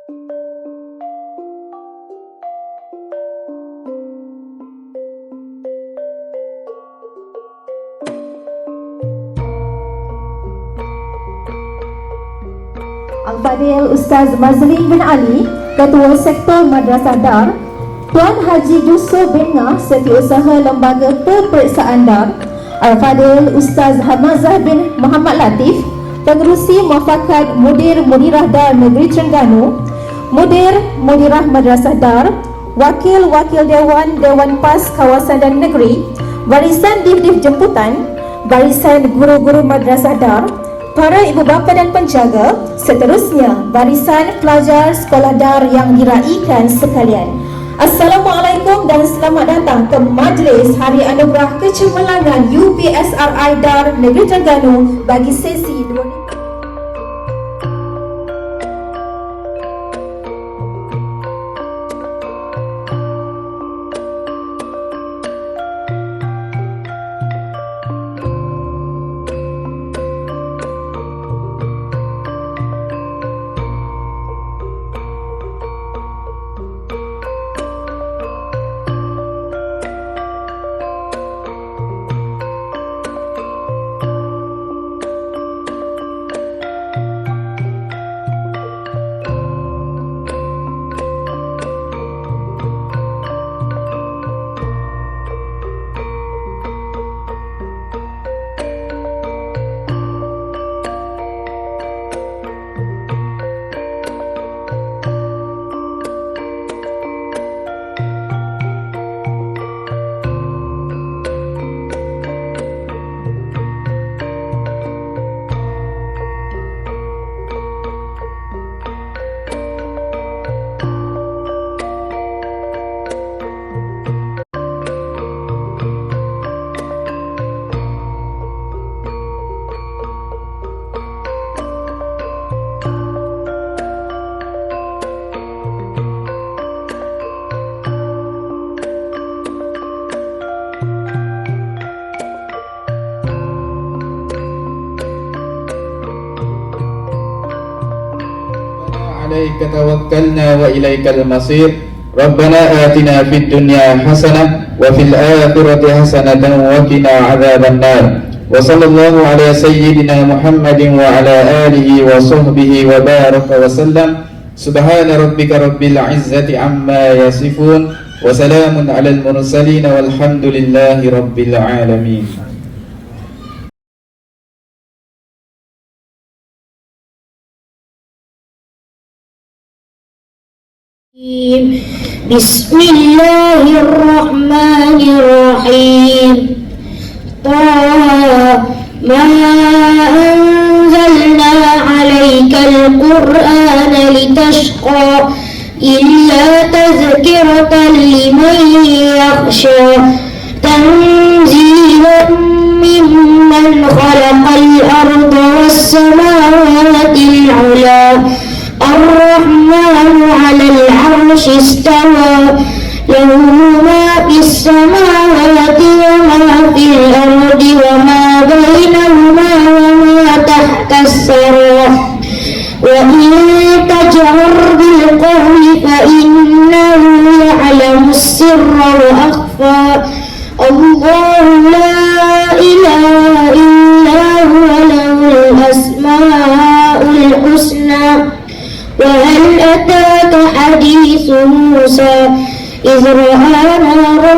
Al-Fadhil Ustaz Mazli bin Ali, Ketua Sektor Madrasah Dar, Tuan Haji Yusuf bin Ngah, Setiausaha Lembaga Peperiksaan Dar, Al-Fadhil Ustaz Hamazah bin Muhammad Latif, Pengerusi Muafakat Mudir-Mudirah Dar Negeri Terengganu, Mudir-Mudirah Madrasah Dar, Wakil-Wakil Dewan PAS Kawasan dan Negeri, Barisan Div-Div Jemputan, Barisan Guru-Guru Madrasah Dar, para ibu bapa dan penjaga, seterusnya barisan pelajar sekolah Dar yang diraikan sekalian. Assalamualaikum dan selamat datang ke Majlis Hari Anugerah Kecemerlangan UPSRI Dar Negeri Terengganu bagi sesi 2000. عليك توكلنا وإليك المصير ربنا آتنا في الدنيا حسنة وفي الآخرة حسنة وقنا عذاب النار وصلى الله على سيدنا محمد وعلى آله وصحبه وبارك وسلم سبحان ربك رب العزة عما يصفون وسلام على المرسلين والحمد لله رب العالمين. بسم الله الرحمن الرحيم ما أنزلنا عليك القرآن لتشقى إلا تذكرة لمن يخشى تنزيلا ممن خلق الأرض والسماوات العلى الرحمن على العرش استوى له ما في السماوات وما في الأرض وما بينهما وما تحت الثرى وإن تجهر بالقول فإنه يعلم السر وأخفى الله لا إله إلا هو له الأسماء الحسنى وهل أتاك حديث موسى إذ رأى نارا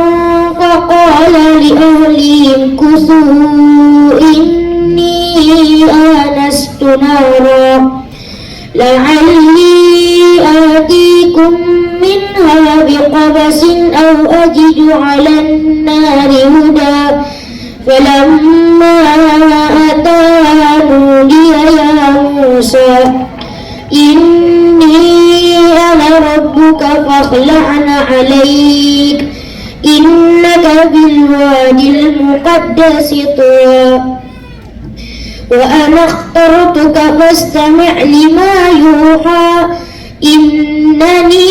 فقال لأهلهم كثوا إني آنست نارا لعلي آتيكم منها بقبس أو أجد على النار هدى فلما أتاها نودي يا موسى إني أنا ربك فاخلعن عليك إنك بالوادي المقدس طوى وأنا اخترتك فاستمع لما يوحى إنني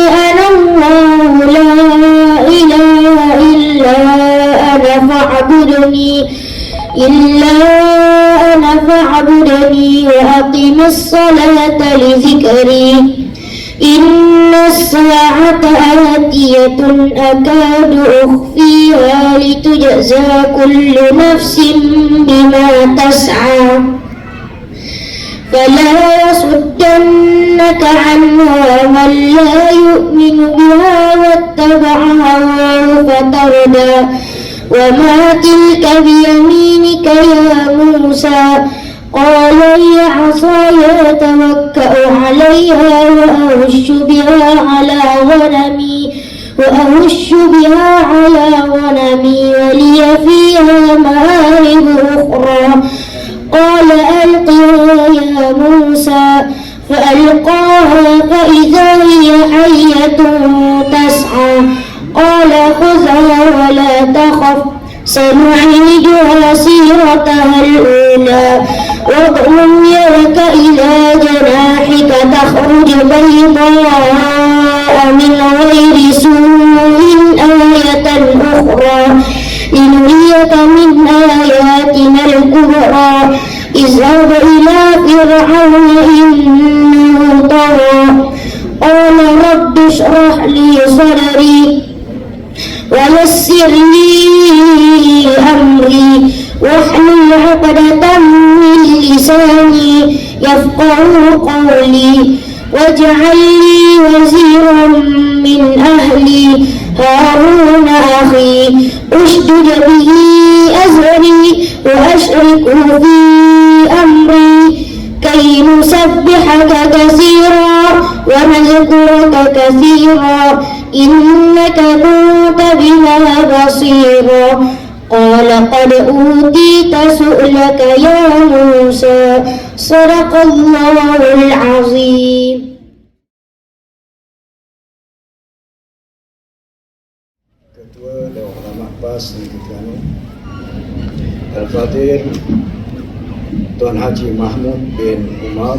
أنا الله لا إله إلا أنا فاعبدني وأقم الصلاة الصلاة لذكري إن الساعة آتية أكاد أخفيها لتجزى كل نفس بما تسعى فلا يصدنك عنها من لا يؤمن بها واتبع هواه فتردى وما تلك بيمينك يا موسى قال هي عصاي أتوكأ عليها وأهش بها على غنمي ولي فيها مآرب أخرى قال ألقها يا موسى فألقاها فإذا هي حية تسعى قال خذها ولا تخف سنعيدها سيرتها الأولى واضم يدك إلى جناحك تخرج بيضاء من غير سوء آية أخرى لنريك من آياتنا الكبرى اذهب إلى فرعون إنه طغى قال رب اشرح لي صدري ويسر لي أمري واحلل عقدة من لساني يفقهوا قولي واجعل لي وزيرا من أهلي هارون أخي اشدد به أزري وأشركه في أمري كي نسبحك كثيرا ونذكرك كثيرا إنك كنت بنا بصيرا قال قد أوتيت سؤلك يا موسى صدق الله العظيم. Ketua Dewan Ulama PAS Negeri Al-Fadhil Tuan Haji Mahmud bin Umar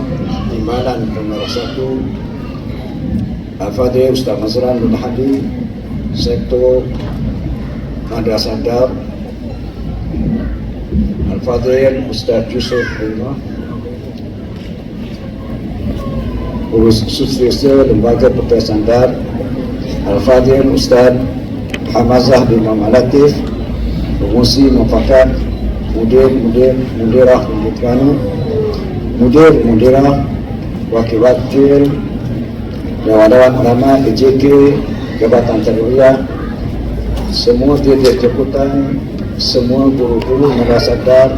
Imanan Pemerintah 1 Al-Fadhil Ustaz Mazran bin Hadi Sektor Madrasah Dar Al-Fadhil Ustaz Yusuf bin Urus Sutrisya Lembaga Pertuasan Dar Al-Fadhil Ustaz Hamazah bin Muhammad Latif Pengusi Mufakat Mudirah Pendidikan Mudirah Wakil-wakil Dewan Ulama PJK Jabatan Tarbiyah semua tiada jemputan semua guru-guru Madrasah Dar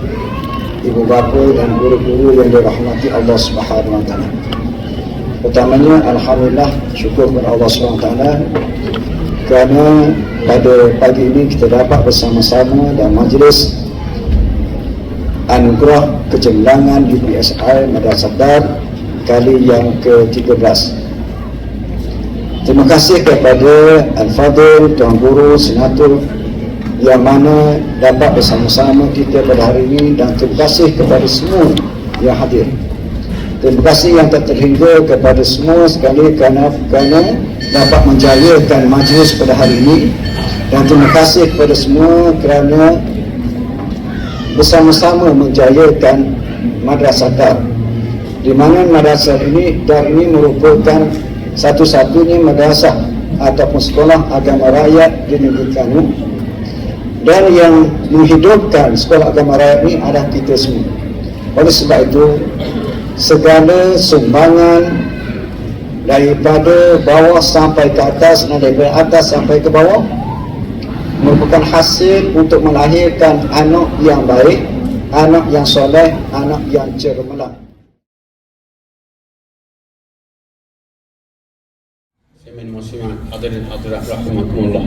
ibu bapa dan guru-guru yang dirahmati Allah Subhanahu wa taala. Pertamanya alhamdulillah syukur kepada Allah Subhanahu wa taala kerana pada pagi ini kita dapat bersama-sama dalam majlis anugerah kecemerlangan UPSI Madrasah Dar kali yang ke-13. Terima kasih kepada Al-Fadhil, Tuan Guru, Senator yang mana dapat bersama-sama kita pada hari ini dan terima kasih kepada semua yang hadir. Terima kasih yang tak terhingga kepada semua sekali kerana dapat menjayakan majlis pada hari ini dan terima kasih kepada semua kerana bersama-sama menjayakan Madrasah Dar di mana madrasah ini Dar ini merupakan satu-satunya madrasah ataupun sekolah agama rakyat di negeri Kanu dan yang menghidupkan sekolah agama rakyat ini adalah kita semua. Oleh sebab itu segala sumbangan daripada bawah sampai ke atas dan daripada atas sampai ke bawah merupakan hasil untuk melahirkan anak yang baik, anak yang soleh, anak yang cemerlang. Hadirin rahimakumullah.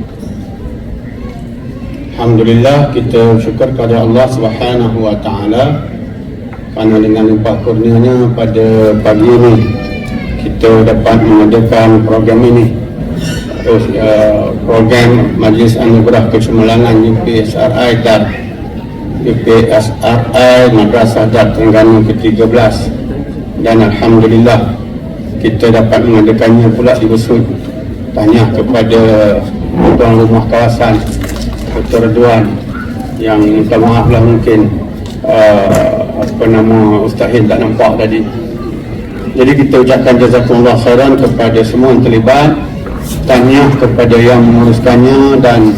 Alhamdulillah, kita bersyukur kepada Allah Subhanahu wa taala kerana dengan limpah kurnianya pada pagi ini kita dapat mengadakan program ini. Terus program Majlis Anugerah Kecemerlangan UPSRI Dar UPSRI Madrasah Dar Terengganu ke-13 dan alhamdulillah kita dapat mengadakannya pula di Besut. Tanya kepada tuan rumah kawasan Dr. Ridwan yang minta maaf lah mungkin Ustaz Hil tak nampak tadi. Jadi kita ucapkan jazakumullah khairan kepada semua yang terlibat, tahniah kepada yang menguruskannya, dan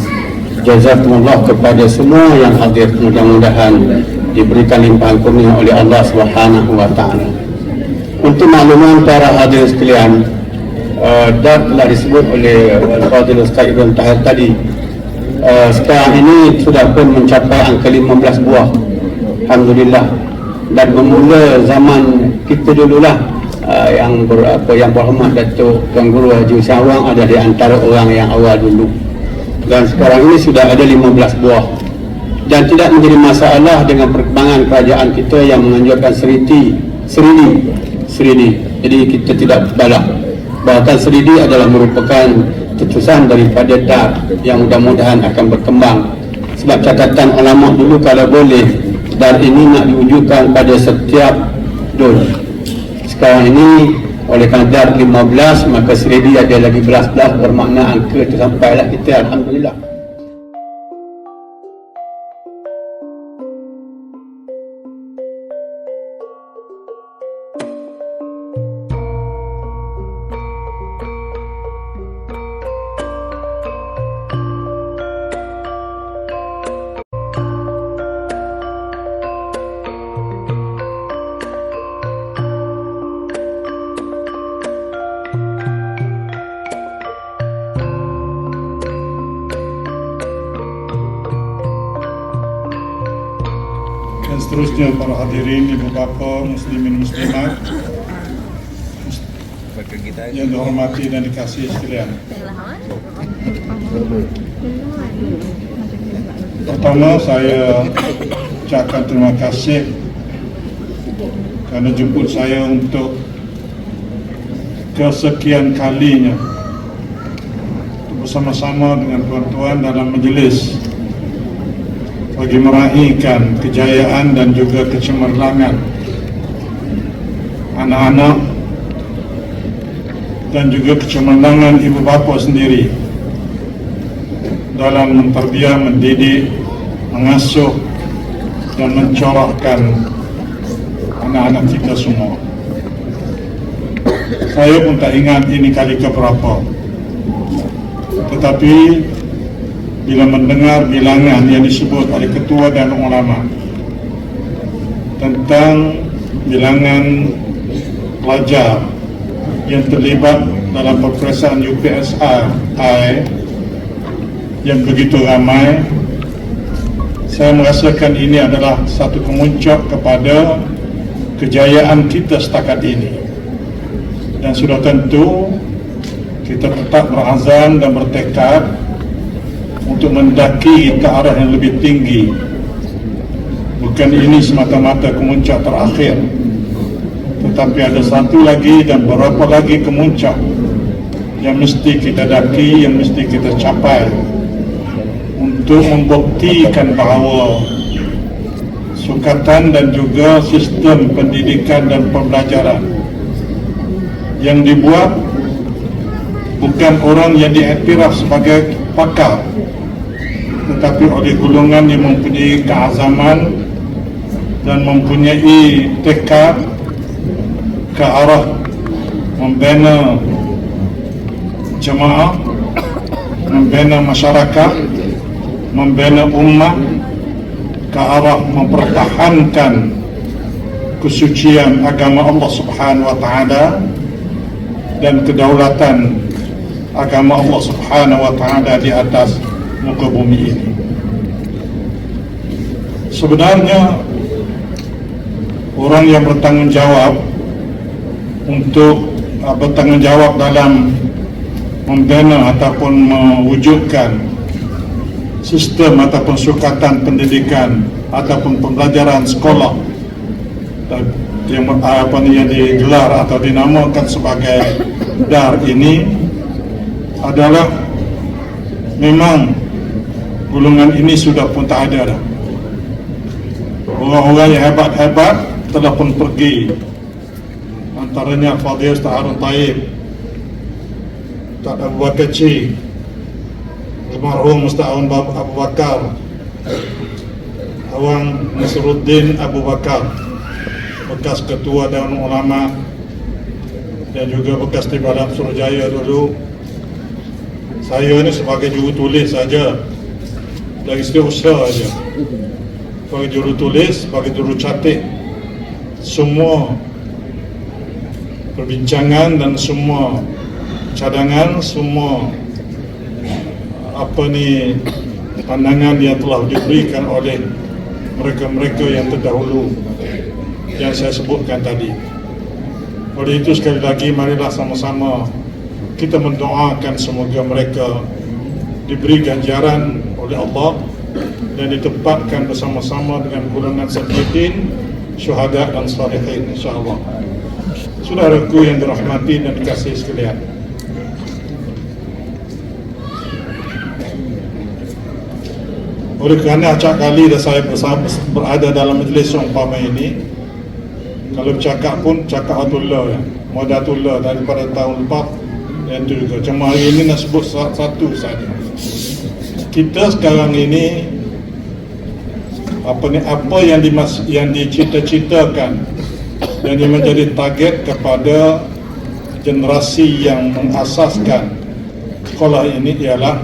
jazakumullah kepada semua yang hadir. Mudah-mudahan diberikan limpahan kurnia oleh Allah Subhanahu wa taala. Untuk makluman para hadirin sekalian, dan telah disebut oleh Al-Fadhil Ustaz Ibrahim Tahir tadi, sekarang ini sudah pun mencapai angka 15 buah, alhamdulillah. Dan bermula zaman kita dululah, yang berhormat Datuk Tuan Guru Haji Hussein Awang ada di antara orang yang awal dulu, dan sekarang ini sudah ada 15 buah. Dan tidak menjadi masalah dengan perkembangan kerajaan kita yang menganjurkan seridi. Jadi kita tidak balak. Bahkan seridi adalah merupakan terusan daripada dar yang mudah-mudahan akan berkembang. Sebab catatan ulama dulu, kalau boleh dar ini nak diwujudkan pada setiap dul. Sekarang ini oleh kerana dar 15, maka seridi ada lagi belas-belas, bermakna angka itu sampailah kita, alhamdulillah. Dan seterusnya para hadirin, ibu bapa, muslimin muslimat yang dihormati dan dikasihi sekalian. Pertama, saya ucapkan terima kasih kerana jemput saya untuk kesekian kalinya bersama-sama dengan tuan-tuan dalam majlis bagi meraihkan kejayaan dan juga kecemerlangan anak-anak dan juga kecemerlangan ibu bapa sendiri dalam menterbiah, mendidik, mengasuh dan mencorahkan anak-anak kita semua. Saya pun tak ingat ini kali keberapa, tetapi bila mendengar bilangan yang disebut oleh ketua dan ulama tentang bilangan pelajar yang terlibat dalam peperiksaan UPSRI yang begitu ramai, saya merasakan ini adalah satu kemuncak kepada kejayaan kita setakat ini. Dan sudah tentu kita tetap berazam dan bertekad untuk mendaki ke arah yang lebih tinggi. Bukan ini semata-mata kemuncak terakhir, tetapi ada satu lagi dan beberapa lagi kemuncak yang mesti kita daki, yang mesti kita capai, untuk membuktikan bahawa sukatan dan juga sistem pendidikan dan pembelajaran yang dibuat bukan orang yang diiktiraf sebagai pakar, tetapi oleh golongan yang mempunyai keazaman dan mempunyai tekad ke arah membina jemaah, membina masyarakat, membina ummah, ke arah mempertahankan kesucian agama Allah Subhanahu wa taala dan kedaulatan agama Allah Subhanahu wa taala di atas muka bumi ini. Sebenarnya orang yang bertanggung jawab untuk bertanggung jawab dalam membina ataupun mewujudkan sistem ataupun sukatan pendidikan ataupun pembelajaran sekolah yang digelar atau dinamakan sebagai dar ini adalah memang golongan ini sudah pun tak ada dah. Orang-orang yang hebat-hebat telah pun pergi, antaranya Fadhil Ustaz Harun Taib, Ustaz Abu Bakar Cik, almarhum Ustaz Abu Bakar, Awang Nasruddin Abu Bakar, bekas ketua Dewan Ulama dan juga bekas di Balam Suruhjaya dulu. Saya ini sebagai juru tulis saja, dari setiausaha saja. Sebagai juru tulis, sebagai juru catat, semua perbincangan dan semua cadangan, semua pandangan yang telah diberikan oleh mereka-mereka yang terdahulu yang saya sebutkan tadi. Oleh itu sekali lagi marilah sama-sama kita mendoakan semoga mereka diberi ganjaran oleh Allah dan ditempatkan bersama-sama dengan golongan siddiqin, syuhada dan salihin insya-Allah. Saudaraku yang dirahmati dan dikasihi sekalian, oleh kerana acap kali dah saya berada dalam majlis umpama ini, kalau bercakap pun cakap Atullah ya, Modatullah daripada tahun lepas, yang itu juga. Cuma hari ini nak sebut satu saja. Kita sekarang ini apa yang dicita-citakan dan yang menjadi target kepada generasi yang mengasaskan sekolah ini ialah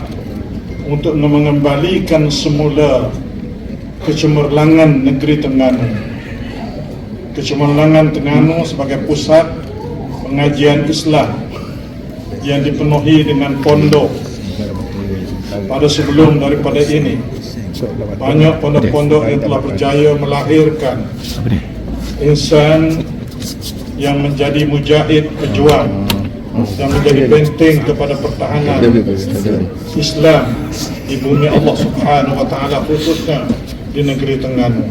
untuk mengembalikan semula kecemerlangan negeri Terengganu. Kecemerlangan Terengganu sebagai pusat pengajian Islam yang dipenuhi dengan pondok. Pada sebelum daripada ini, banyak pondok-pondok yang telah berjaya melahirkan insan yang menjadi mujahid pejuang, yang menjadi benteng kepada pertahanan Islam di bumi Allah Subhanahu wa taala, khususnya di negeri Terengganu.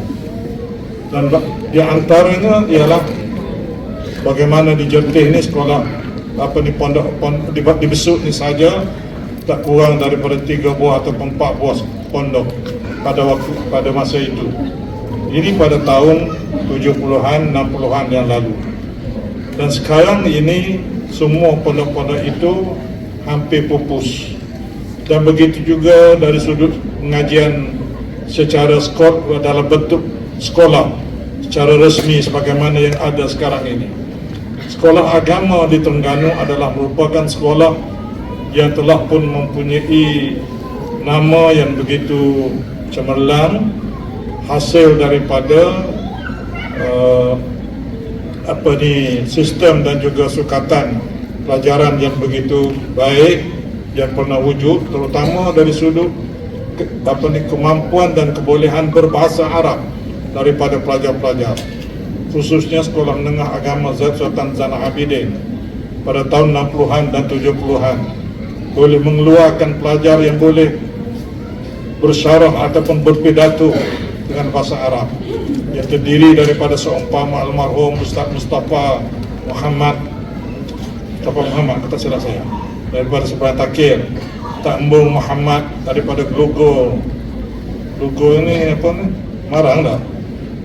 Dan di antaranya ialah bagaimana di Jertih ini sekolah pondok di Besut ni saja tak kurang daripada 3 buah atau 4 buah pondok pada masa itu. Ini pada tahun 70-an 60-an yang lalu. Dan sekarang ini semua pondok-pondok itu hampir pupus. Dan begitu juga dari sudut pengajian secara dalam bentuk sekolah secara resmi sebagaimana yang ada sekarang ini. Sekolah agama di Terengganu adalah merupakan sekolah yang telah pun mempunyai nama yang begitu cemerlang, hasil daripada sistem dan juga sukatan pelajaran yang begitu baik yang pernah wujud, terutama dari sudut kemampuan dan kebolehan berbahasa Arab daripada pelajar-pelajar, khususnya sekolah menengah agama Sultan Zainal Abidin pada tahun 60-an dan 70-an boleh mengeluarkan pelajar yang boleh bersyarah ataupun berpidato dengan bahasa Arab, yang terdiri daripada seumpama almarhum Ustaz Mustafa Muhammad, kata silap saya, daripada Seberang Takir, Tak Embung Muhammad daripada Gelugo ini Marang dah,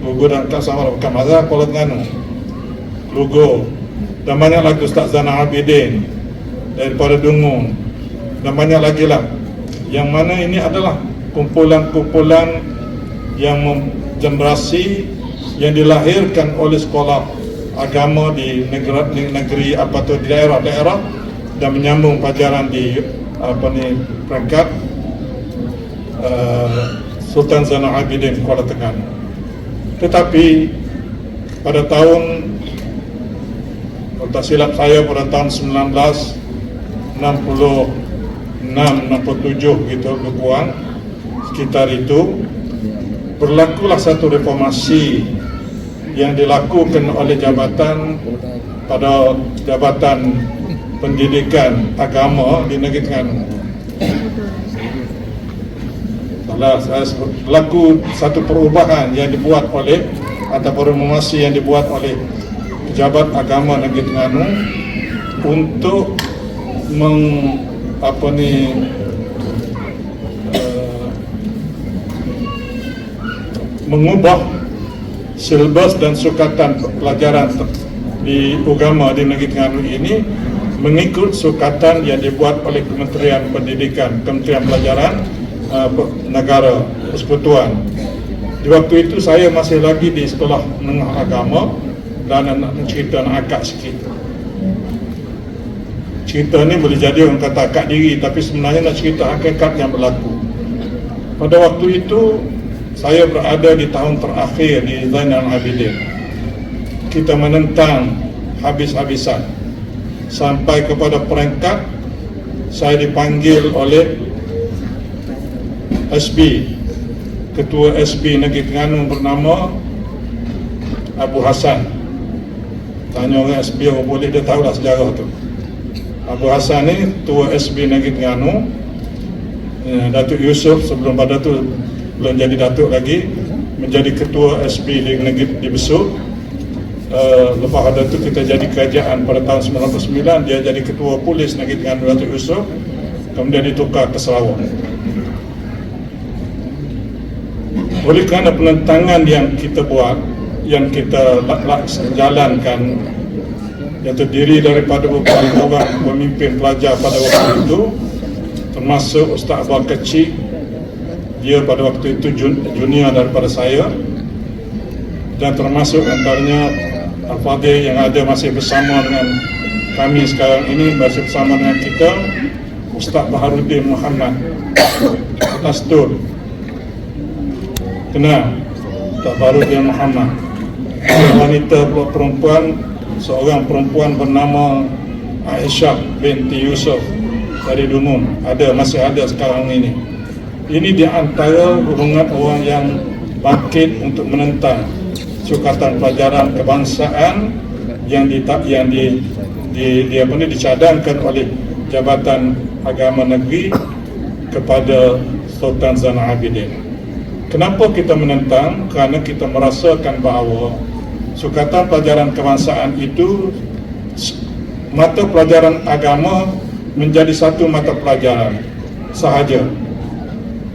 Gelugo dan Kak Samar bukan Mazhab Kuala Terengganu, Gelugo. Dan banyak lagi Ustaz Zainal Abidin daripada Dungun, dan banyak lagi lah, yang mana ini adalah kumpulan-kumpulan yang generasi yang dilahirkan oleh sekolah agama di negeri di daerah-daerah dan menyambung pelajaran di peringkat Sultan Zainal Abidin Kuala Terengganu. Tetapi pada tahun, kalau tak silap saya, pada tahun 1966-67 gitu lebih kurang, sekitar itu berlakulah satu reformasi yang dilakukan oleh Jabatan Pendidikan Agama di negeri Terengganu. Berlaku satu perubahan yang dibuat oleh atau reformasi yang dibuat oleh pejabat agama negeri Terengganu untuk mengubah silabus dan sukatan pelajaran di agama di negeri Terengganu ini mengikut sukatan yang dibuat oleh Kementerian Pendidikan, Kementerian Pelajaran Negara Persekutuan. Di waktu itu saya masih lagi di sekolah menengah agama, dan nak cerita nak akak sikit. cerita ni boleh jadi orang kata akad diri, tapi sebenarnya nak cerita hakikat yang berlaku. Pada waktu itu saya berada di tahun terakhir di Zainal Abidin. Kita menentang habis-habisan sampai kepada peringkat saya dipanggil oleh SB, Ketua SB Negeri Terengganu bernama Abu Hassan. Tanya orang SB, orang boleh dia tahulah sejarah tu. Abu Hassan ni Ketua SB Negeri Terengganu. Datuk Yusuf sebelum pada tu belum jadi Datuk lagi, menjadi Ketua SB di Negeri di Besut. Lepas pada tu kita jadi kerajaan pada tahun 99, dia jadi Ketua Polis Negeri Terengganu Datuk Yusuf, kemudian ditukar ke Sarawak. Oleh kerana penentangan yang kita buat, yang kita jalankan, yang terdiri daripada beberapa orang pemimpin pelajar pada waktu itu, termasuk Ustaz Abang Kecil, dia pada waktu itu junior daripada saya, dan termasuk antaranya Al-Fadhil yang ada masih bersama dengan kami sekarang ini, masih bersama dengan kita, Ustaz Baharudin Muhammad Tastur. Kenal Ustaz Baharudin Muhammad, wanita perempuan, seorang perempuan bernama Aisyah binti Yusuf dari Dumum, masih ada sekarang ini. Ini di antara golongan orang yang bangkit untuk menentang Sukatan Pelajaran Kebangsaan yang dicadangkan oleh Jabatan Agama Negeri kepada Sultan Zainal Abidin. Kenapa kita menentang? Kerana kita merasakan bahawa Sukatan Pelajaran Kebangsaan itu, mata pelajaran agama menjadi satu mata pelajaran sahaja.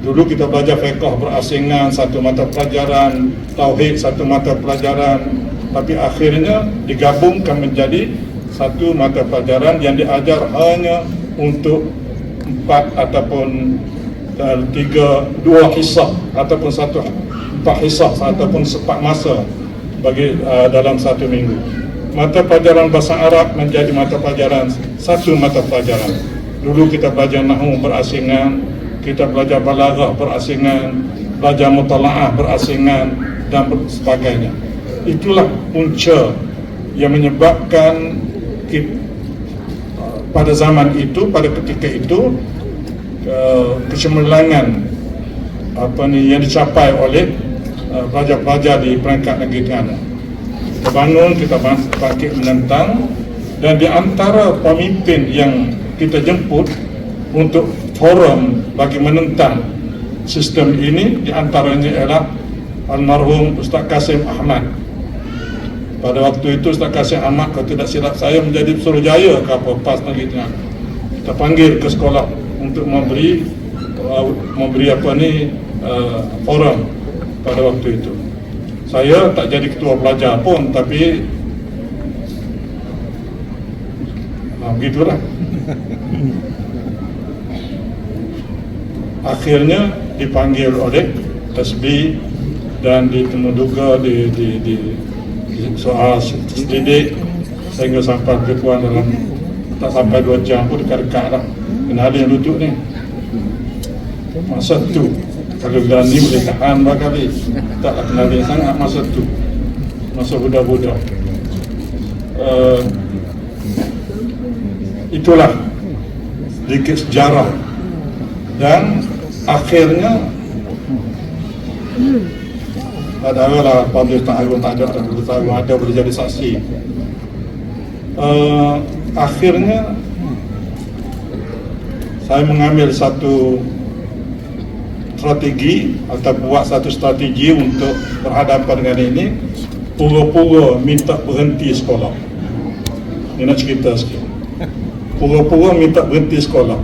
Dulu kita belajar fiqh berasingan, satu mata pelajaran, tauhid satu mata pelajaran, tapi akhirnya digabungkan menjadi satu mata pelajaran yang diajar hanya untuk 4 ataupun 2 hisab ataupun 4 hisab ataupun 4 masa bagi dalam satu minggu. Mata pelajaran bahasa Arab menjadi mata pelajaran, satu mata pelajaran. Dulu kita belajar nahwu berasingan, kita belajar balaghah berasingan, belajar mutalaah berasingan dan sebagainya. Itulah punca yang menyebabkan pada zaman itu, pada ketika itu, kecemerlangan yang dicapai oleh pelajar-pelajar di peringkat negeri Terengganu. Kita bangun, kita bangkit menentang, dan di antara pemimpin yang kita jemput untuk forum bagi menentang sistem ini, di antaranya ialah almarhum Ustaz Kasim Ahmad. Pada waktu itu Ustaz Kasim Ahmad, kalau tidak silap saya, menjadi Suruhjaya ke apa, PAS Negeri Terengganu. Kita panggil ke sekolah untuk memberi forum pada waktu itu. Saya tak jadi ketua pelajar pun, tapi begitulah. Akhirnya dipanggil oleh SB dan ditemuduga di soal selidik sehingga sampai kepuan dalam tak sampai 2 jam pun dekat-dekat lah. Kena ada yang duduk ni. Masa tu kalau berani boleh tahan berkali, taklah kenali sangat masa tu, masa budak-budak. Itulah sedikit sejarah. Dan akhirnya adalah Fadhil Ta'arun tak ada boleh jadi saksi. Akhirnya saya mengambil satu strategi atau buat satu strategi untuk berhadapan dengan ini. Pura-pura minta berhenti sekolah. Ini nak cerita sikit. Pura-pura minta berhenti sekolah.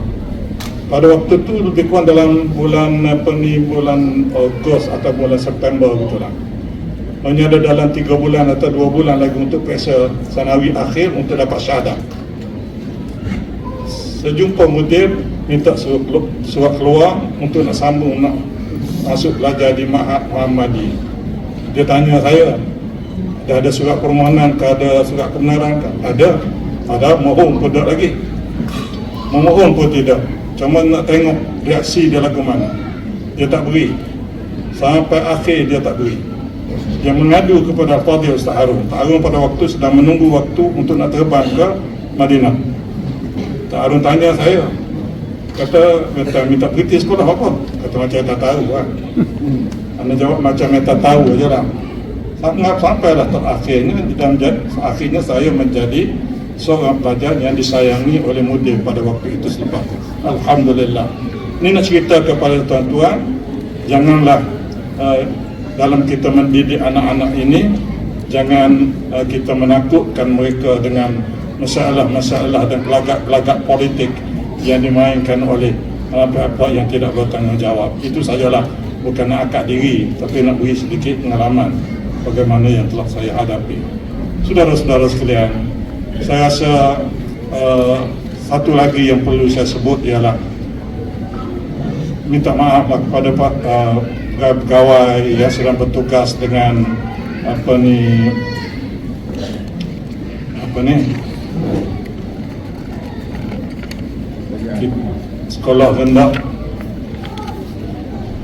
Pada waktu tu lebih kurang dalam bulan Ogos atau bulan September gitulah. Hanya ada dalam 3 bulan atau 2 bulan lagi untuk periksa sanawi akhir untuk dapat syahadah. Sejumpa mudir minta surat keluar untuk nak sambung, nak masuk belajar di Ma'had Muhammadi. Dia tanya saya, ada surat permohonan ke, ada surat kebenaran ke? Ada, mohon pun lagi. memohon pun tidak, cuma nak tengok reaksi dia lagu mana. Dia tak beri, sampai akhir dia tak beri. Dia mengadu kepada Fadil Ustaz Harun. Ustaz Harun pada waktu sedang menunggu waktu untuk nak terbang ke Madinah. Ustaz Harun tanya saya, kata minta berhenti sekolah apa? Kata macam tak tahu kan. Anda jawab macam tak tahu je lah. Sampailah terakhirnya, dan akhirnya saya menjadi seorang pelajar yang disayangi oleh mudir pada waktu itu selepas. Alhamdulillah. Ini nak cerita kepada tuan-tuan, janganlah dalam kita mendidik anak-anak ini, jangan kita menakutkan mereka dengan masalah-masalah dan pelagak-pelagak politik yang dimainkan oleh pihak-pihak yang tidak bertanggungjawab. Itu sajalah, bukan nak akad diri, tapi nak beri sedikit pengalaman bagaimana yang telah saya hadapi. Saudara-saudara sekalian, saya rasa satu lagi yang perlu saya sebut ialah minta maaf kepada pegawai yang sedang bertugas dengan apa ni sekolah rendah,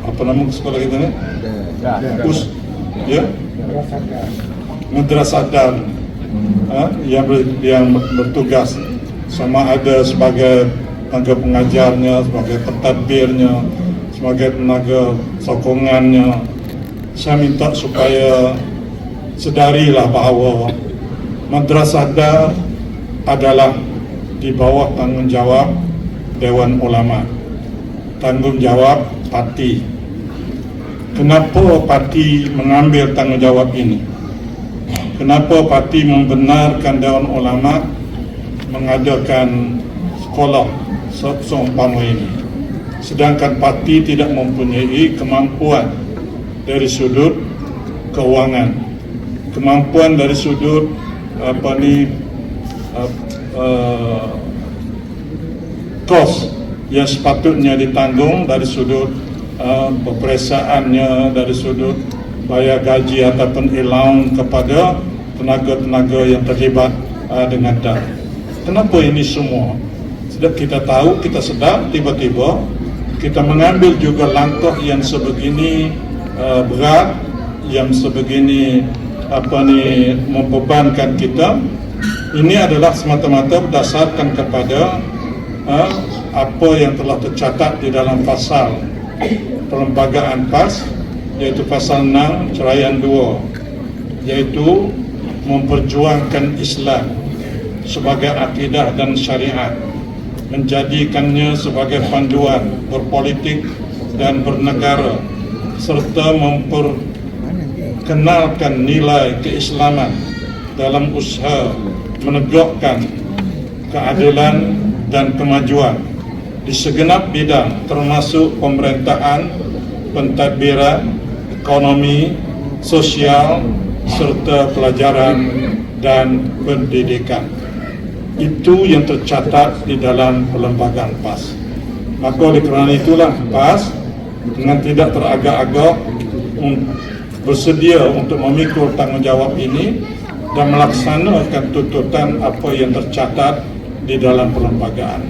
apa nama sekolah kita ni? Ya, Madrasah Dan, yang bertugas sama ada sebagai tenaga pengajarnya, sebagai pentadbirnya, sebagai tenaga sokongannya. Saya minta supaya sedarilah bahawa Madrasah Dar adalah di bawah tanggungjawab Dewan Ulama, tanggungjawab parti. Kenapa parti mengambil tanggungjawab ini? Kenapa parti membenarkan Dewan Ulama mengadakan sekolah seumpama ini, sedangkan parti tidak mempunyai kemampuan dari sudut keuangan, kemampuan dari sudut kos yang sepatutnya ditanggung dari sudut peperiksaannya, dari sudut bayar gaji ataupun allowance kepada tenaga-tenaga yang terlibat dengan DAR. Kenapa ini semua? Sedap kita tahu, kita sedar, tiba-tiba kita mengambil juga langkah yang sebegini berat, yang sebegini membebankan kita. Ini adalah semata-mata berdasarkan kepada apa yang telah tercatat di dalam pasal perlembagaan PAS, iaitu pasal 6 ceraian 2, iaitu memperjuangkan Islam sebagai akidah dan syariat, menjadikannya sebagai panduan berpolitik dan bernegara, serta memperkenalkan nilai keislaman dalam usaha menegakkan keadilan dan kemajuan di segenap bidang, termasuk pemerintahan, pentadbiran, ekonomi, sosial, serta pelajaran dan pendidikan. Itu yang tercatat di dalam perlembagaan PAS. Maka oleh kerana itulah PAS dengan tidak teragak-agak bersedia untuk memikul tanggungjawab ini dan melaksanakan tuntutan apa yang tercatat di dalam perlembagaan.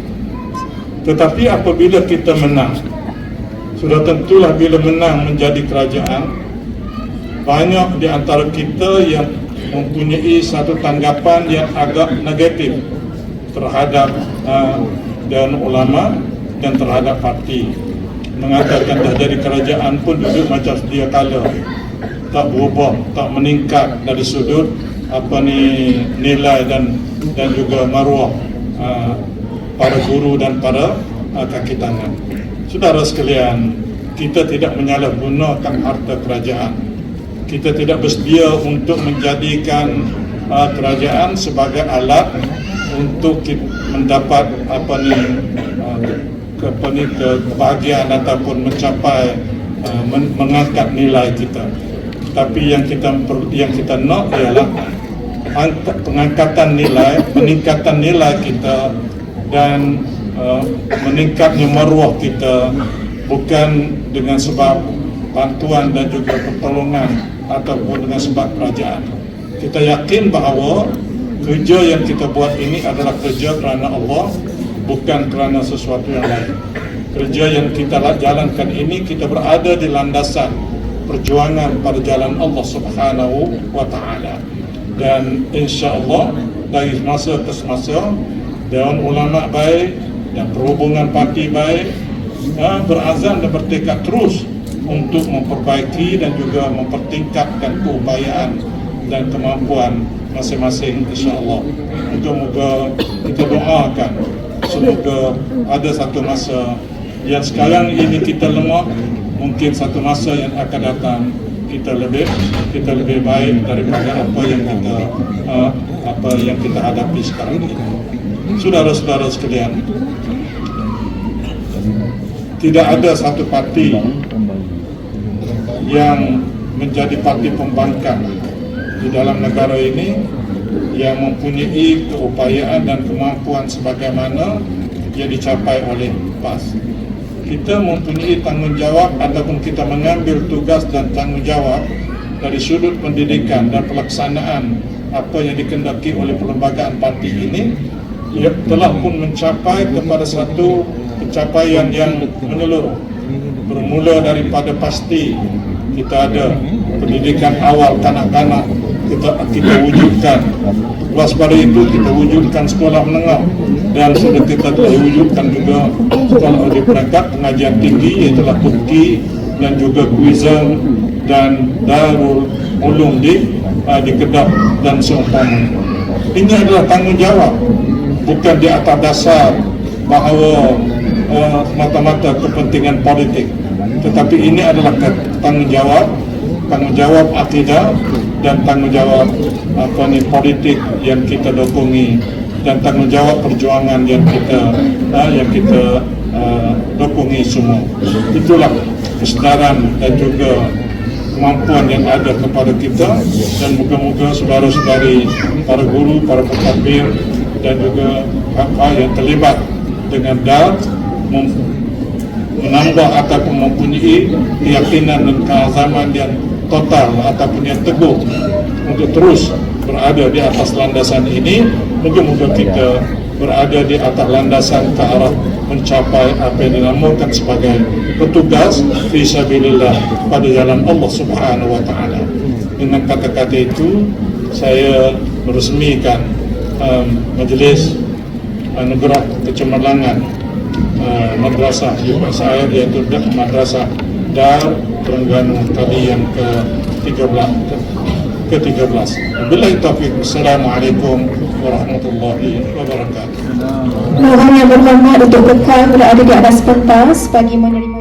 Tetapi apabila kita menang, sudah tentulah bila menang menjadi kerajaan, banyak di antara kita yang mempunyai satu tanggapan yang agak negatif terhadap Dewan Ulama dan terhadap parti. Mengatakan dah jadi kerajaan pun duduk macam sedia kala, tak berubah, tak meningkat dari sudut nilai dan juga maruah para guru dan para kaki tangan. Saudara sekalian, kita tidak menyalahgunakan harta kerajaan. Kita tidak bersedia untuk menjadikan kerajaan sebagai alat untuk mendapat kebahagiaan ataupun mencapai mengangkat nilai kita. Tapi yang kita nak ialah pengangkatan nilai, peningkatan nilai kita dan meningkatnya maruah kita, bukan dengan sebab bantuan dan juga pertolongan ataupun dengan sebab kerajaan. Kita yakin bahawa kerja yang kita buat ini adalah kerja kerana Allah, bukan kerana sesuatu yang lain. Kerja yang kita jalankan ini, kita berada di landasan perjuangan pada jalan Allah Subhanahu wa Ta'ala. Dan insya-Allah dari masa ke semasa, Dewan Ulama baik dan Perhubungan Parti baik berazam dan bertekad terus untuk memperbaiki dan juga mempertingkatkan keupayaan dan kemampuan masing-masing, insya-Allah. Moga-moga kita doakan semoga ada satu masa yang sekarang ini kita lemah, mungkin satu masa yang akan datang kita lebih baik daripada apa yang kita hadapi sekarang ini. Saudara-saudara sekalian, tidak ada satu parti yang menjadi parti pembangkang di dalam negara ini yang mempunyai keupayaan dan kemampuan sebagaimana yang dicapai oleh PAS. Kita mempunyai tanggungjawab ataupun kita mengambil tugas dan tanggungjawab dari sudut pendidikan dan pelaksanaan apa yang dikendaki oleh perlembagaan parti ini, ia telah pun mencapai kepada satu pencapaian yang menyeluruh. Bermula daripada pasti kita ada pendidikan awal kanak-kanak, kita wujudkan. Lepas pada itu kita wujudkan sekolah menengah, dan sudah kita wujudkan juga sekolah di peringkat pengajian tinggi, iaitu Turki dan juga Kuizan dan Darul Ulum di Kedah dan seumpamanya. Ini adalah tanggungjawab, bukan di atas dasar bahawa mata-mata kepentingan politik, tetapi ini adalah tanggungjawab akidah dan tanggungjawab politik yang kita dokongi, dan tanggungjawab perjuangan yang kita dokongi semua. Itulah kesedaran dan juga kemampuan yang ada kepada kita, dan moga-moga saudara-saudari, para guru, para pentadbir dan juga yang terlibat dengan DAR menambah ataupun mempunyai keyakinan dan keazaman yang total ataupun yang teguh untuk terus berada di atas landasan ini. Moga-moga kita berada di atas landasan ke arah mencapai apa yang dinamakan sebagai petugas fisabilillah pada jalan Allah Subhanahu wa Ta'ala. Dengan kata-kata itu, saya meresmikan majlis anugerah kecemerlangan madrasah Yuba Sair, yaitu Madrasah Dar Terengganu kali yang ke-13. Wabillahi taufiq. Assalamualaikum warahmatullahi wabarakatuh. Mohon yang berhormat untuk kekal berada di atas pentas bagi menerima.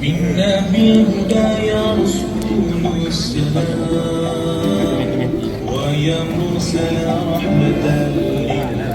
منا بالهدى يا رسول السلام ويا مرسل رحمة للعالمين.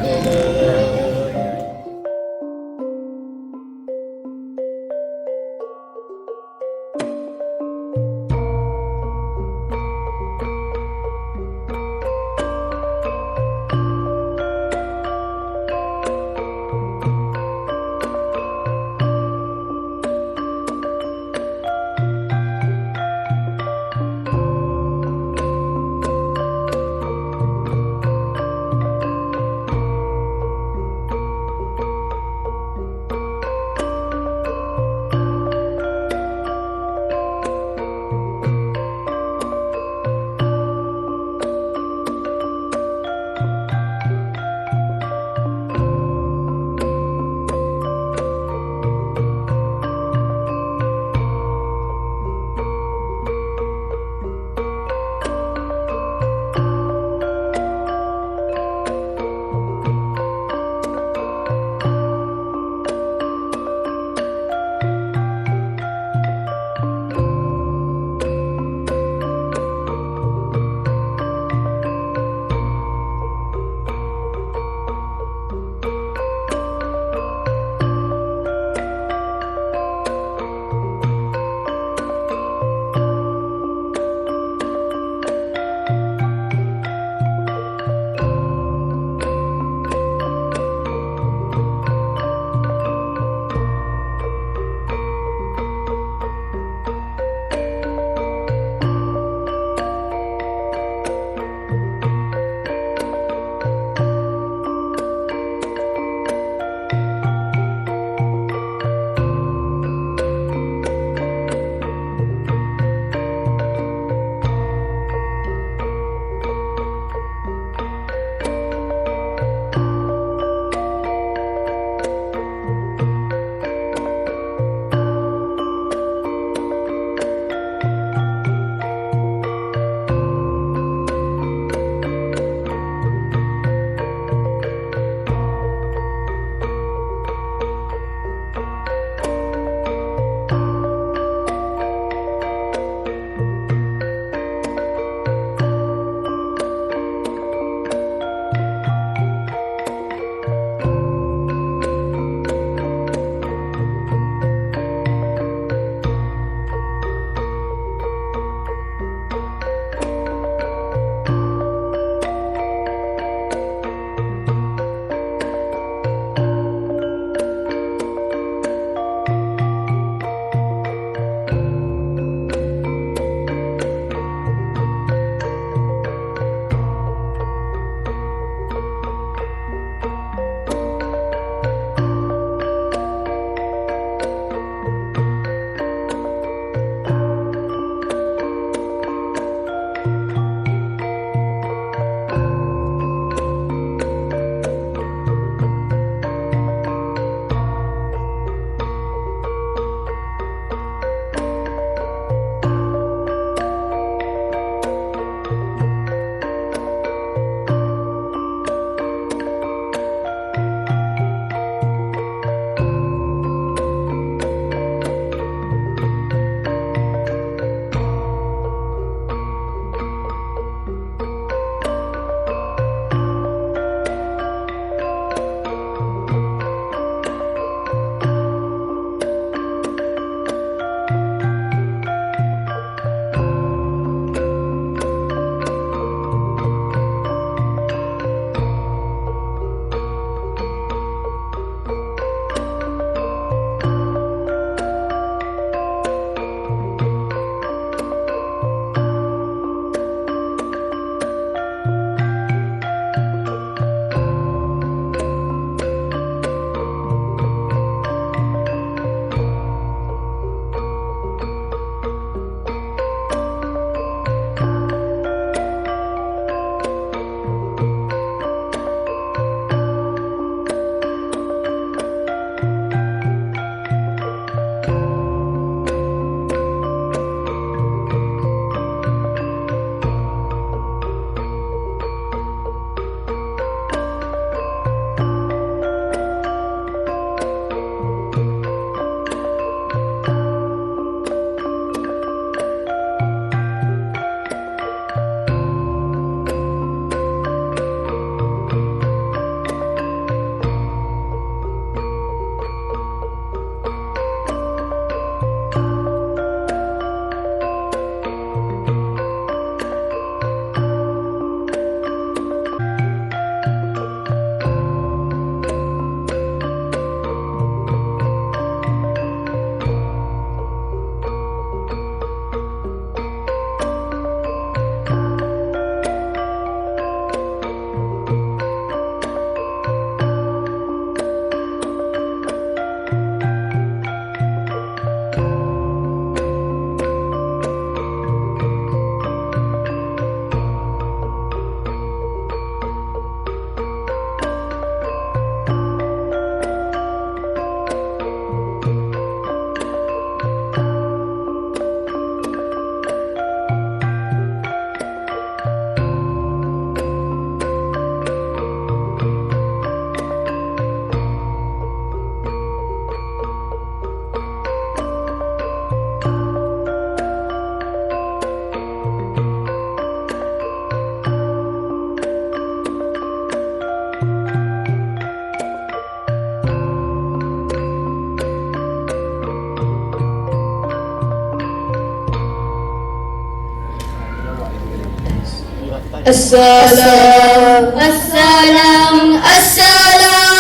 Assalam, assalam, assalam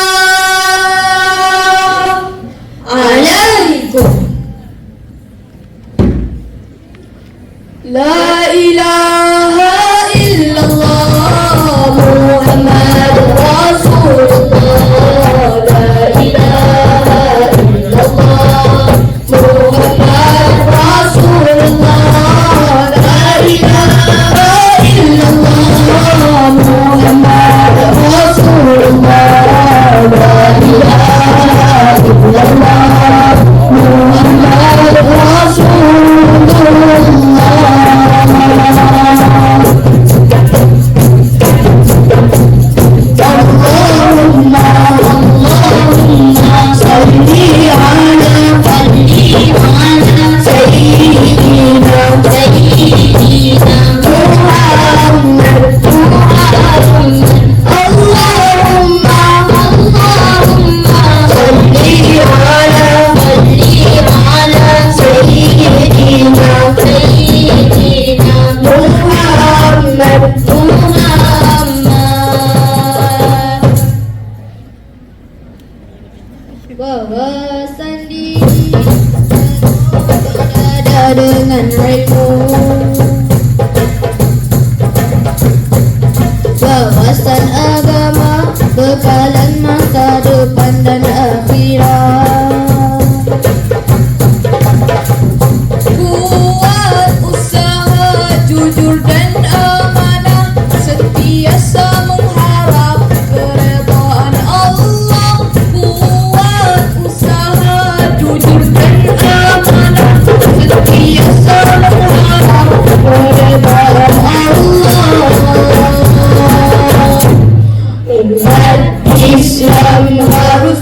alaikum. La ilaha illallah Muhammadur Rasulullah. La ilaha illallah Muhammadur Rasulullah. La ilaha illallah Muhammadur Rasulullah. La ilaha illallah Muhammadur Rasulullah. Wawasan diri ada dengan ilmu, wawasan agama, bekalan masa depan dan akhirat. Kuat usaha, jujur dan amanah, sentiasa mengharap keredaan Allah. Kuat usaha, jujur dan amanah, sentiasa mengharap keredaan Allah. Umat Islam harus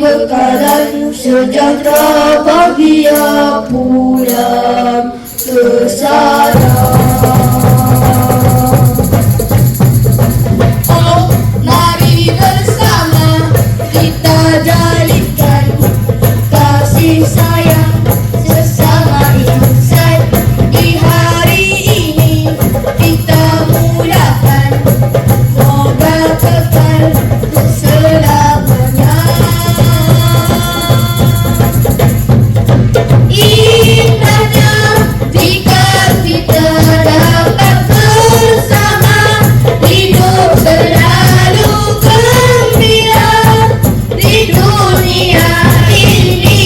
bekalan sejahtera bahagia pulang ke sana. Oh, mari bersama kita jalinkan kasih sayang sesama insan. Di hari ini kita mulakan, moga kekal selamanya. Indahnya jika kita dapat bersama, hidup selalu gembira di dunia ini.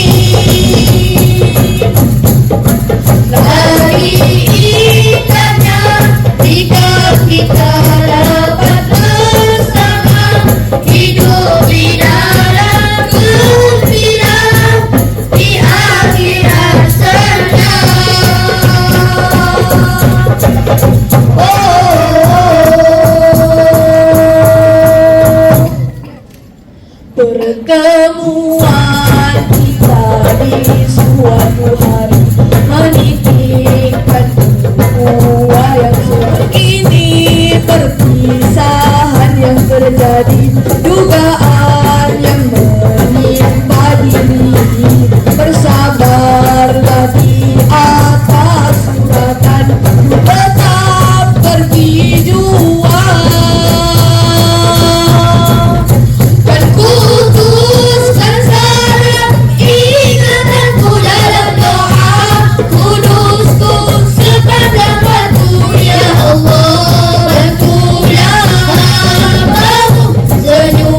Lagi indahnya jika kita dapat bersama, hidup di dalam gembira di akhirat sana. Pertemuan kita di suatu hari menitipkan ukhuwah yang begini. Perpisahan yang terjadi, dugaan yang menimpa diri. Bersabarlah di atas suratan, tetap berjuang. Dan putuskan salam ingatanku dalam doa, kudusku sepanjang waktu ya Allah. Bantulah hambamu senyum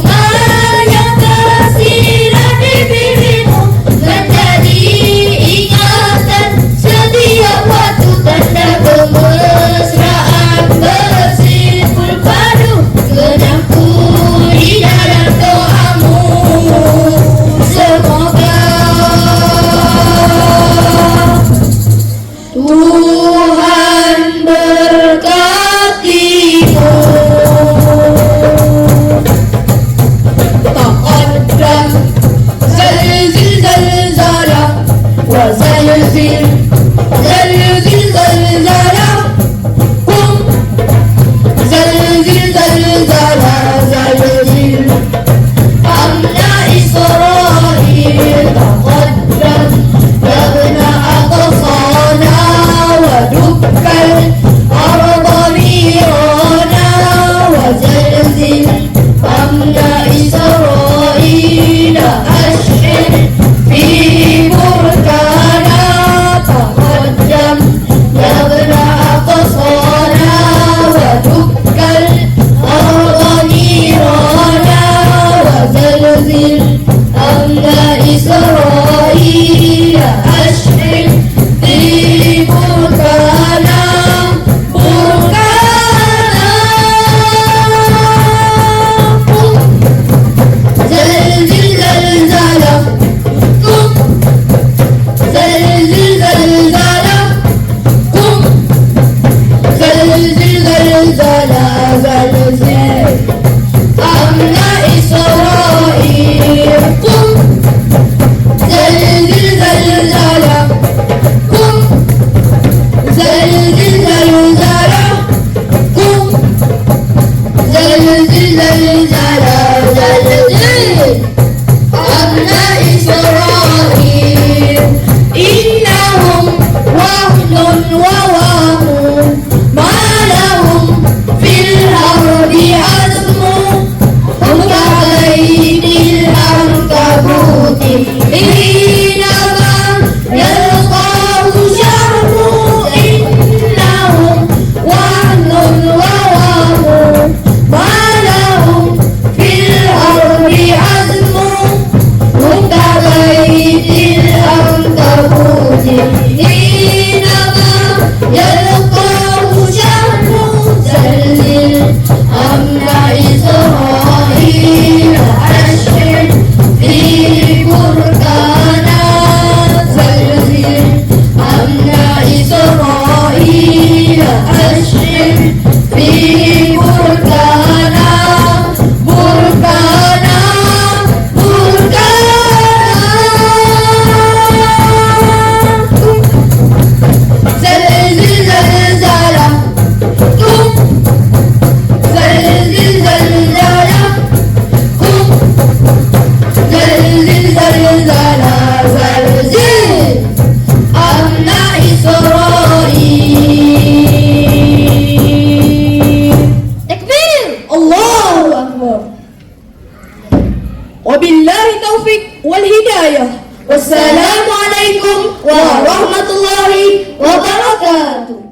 Wabillahi taufiq wal hidayah. Wassalamualaikum warahmatullahi wabarakatuh.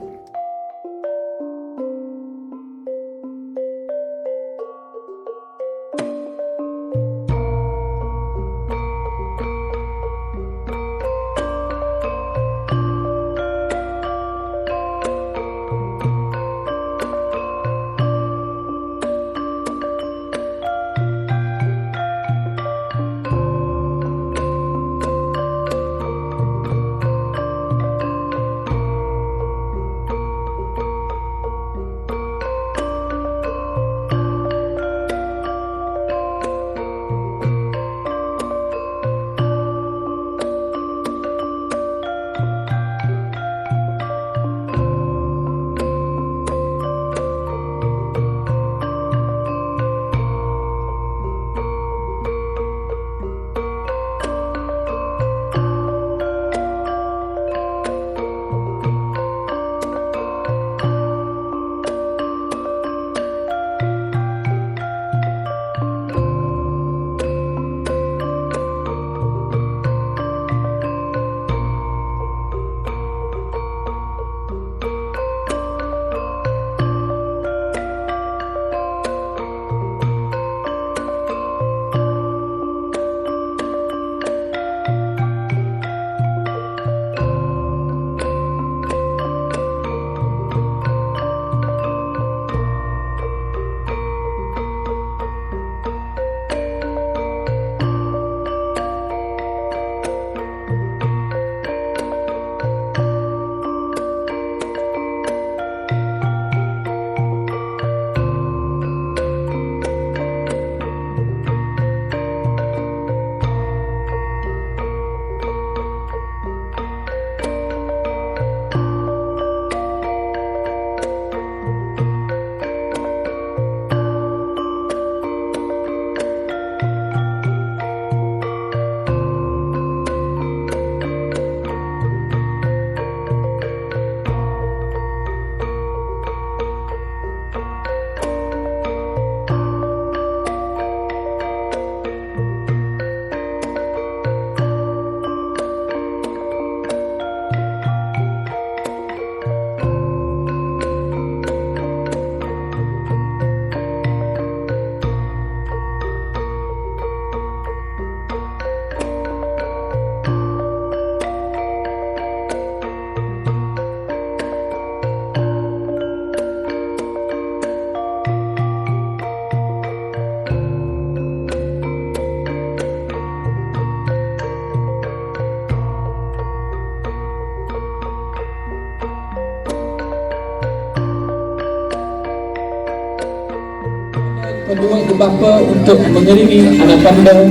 kedua ibu bapa untuk mengiringi anak anda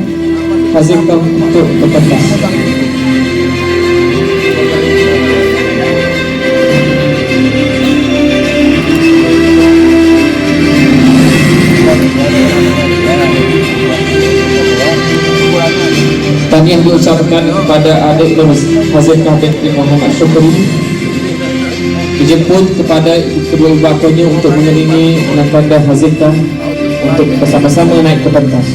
hazikam untuk berpentas. Tahniah diucapkan kepada adik Hazikah binti Muhammad Syukri, dijemput kepada kedua ibu bapanya untuk mengiringi anak anda Hazikah untuk bersama-sama naik ke pentas.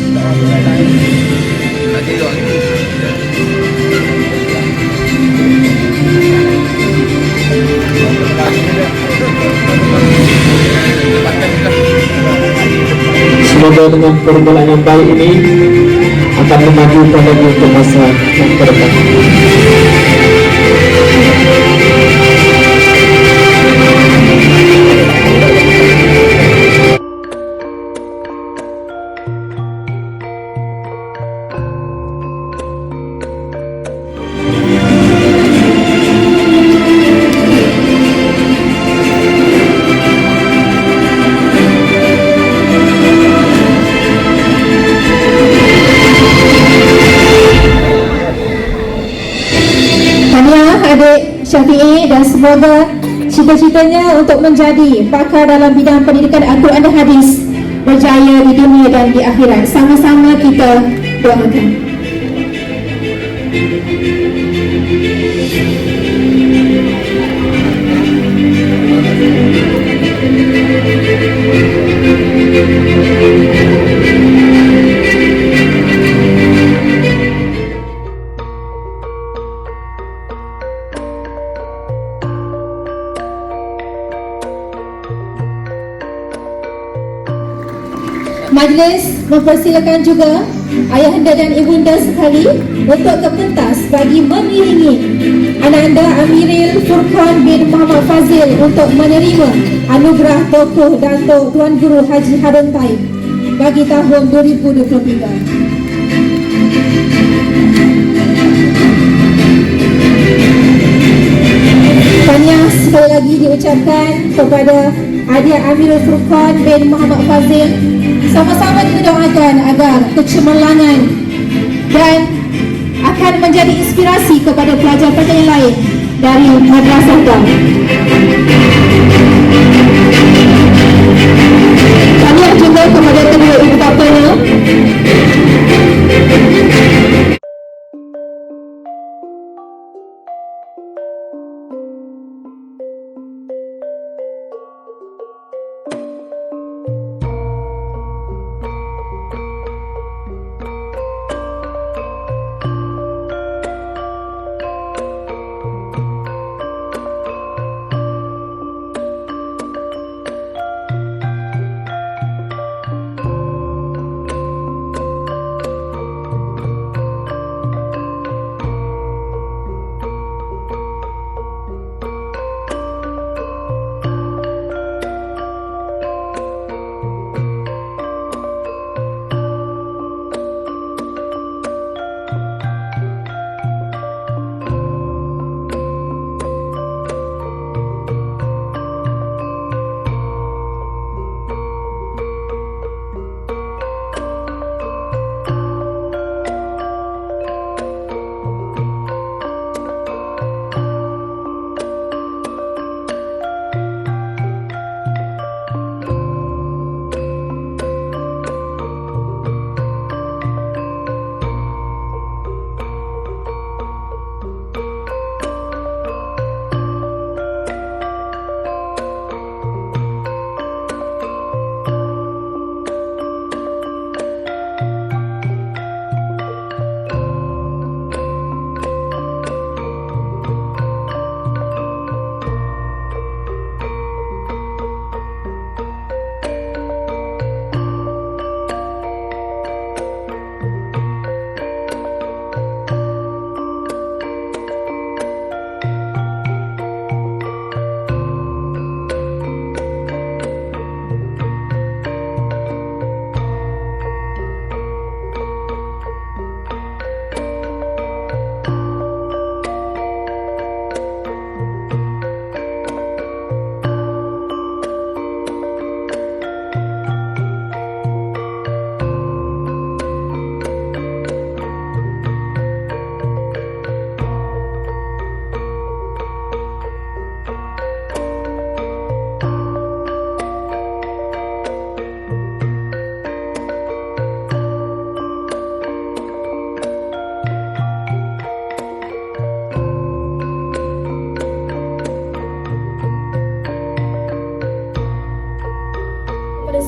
Semoga dengan perbuatan yang baik ini akan memajukan lagi untuk masa yang terdekat. Adik Syafi'i, dan semoga cita-citanya untuk menjadi pakar dalam bidang pendidikan Al-Quran dan Hadis berjaya di dunia dan di akhirat. Sama-sama kita doakan. Majlis mempersilakan juga ayahanda dan ibunda sekali untuk ke pentas bagi mengiringi ananda Amiril Furqan bin Muhammad Fazil untuk menerima anugerah tokoh Datuk Tuan Guru Haji Harun Taib bagi tahun 2023. Tahniah sekali lagi diucapkan kepada adik Amirul Furqan bin Muhammad Fazil. Sama-sama kita doakan agar kecemerlangan dan akan menjadi inspirasi kepada pelajar-pelajar yang lain dari Madrasah Dar. Tahniah juga kepada kedua ibu bapanya.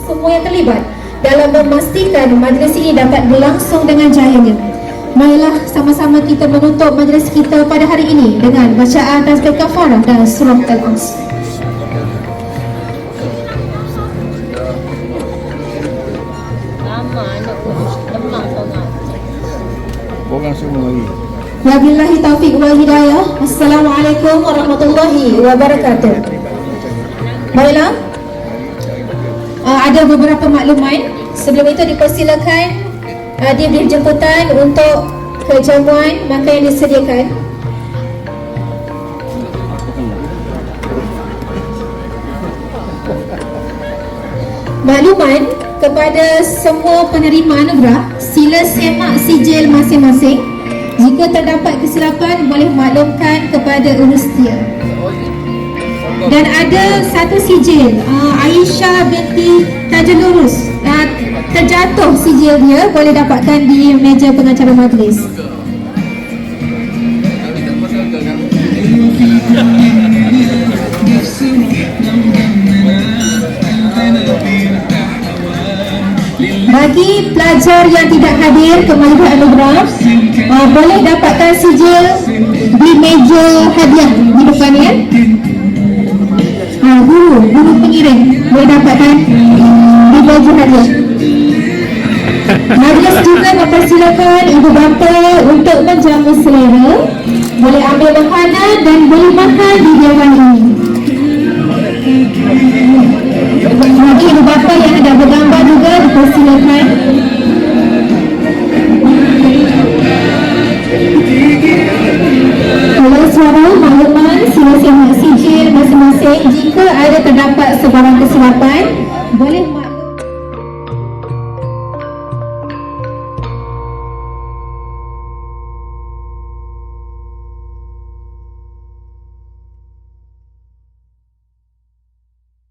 Semua yang terlibat dalam memastikan majlis ini dapat berlangsung dengan jayanya. Marilah sama-sama kita menutup majlis kita pada hari ini dengan bacaan tasbih kafarah dan surah Al-As. Wabillahi taufiq wal hidayah. Assalamualaikum warahmatullahi wabarakatuh. Baiklah, ada beberapa makluman. Sebelum itu dipersilakan diberi jemputan untuk kejamuan makan yang disediakan. Makluman kepada semua penerima anugerah, sila semak sijil masing-masing. Jika terdapat kesilapan, boleh maklumkan kepada urustia. Dan ada satu sijil Aisyah binti Tajul Lurus, terjatuh sijil dia, boleh dapatkan di meja pengacara majlis. Bagi pelajar yang tidak hadir ke majlis anugerah, boleh dapatkan sijil di meja hadiah di depan ya. Guru pengiring boleh dapatkan di meja hadiah. Majlis juga mempersilakan ibu bapa untuk menjamu selera, boleh ambil makanan dan boleh makan di dewan ini. Bagi ibu bapa yang ada bergambar juga dipersilakan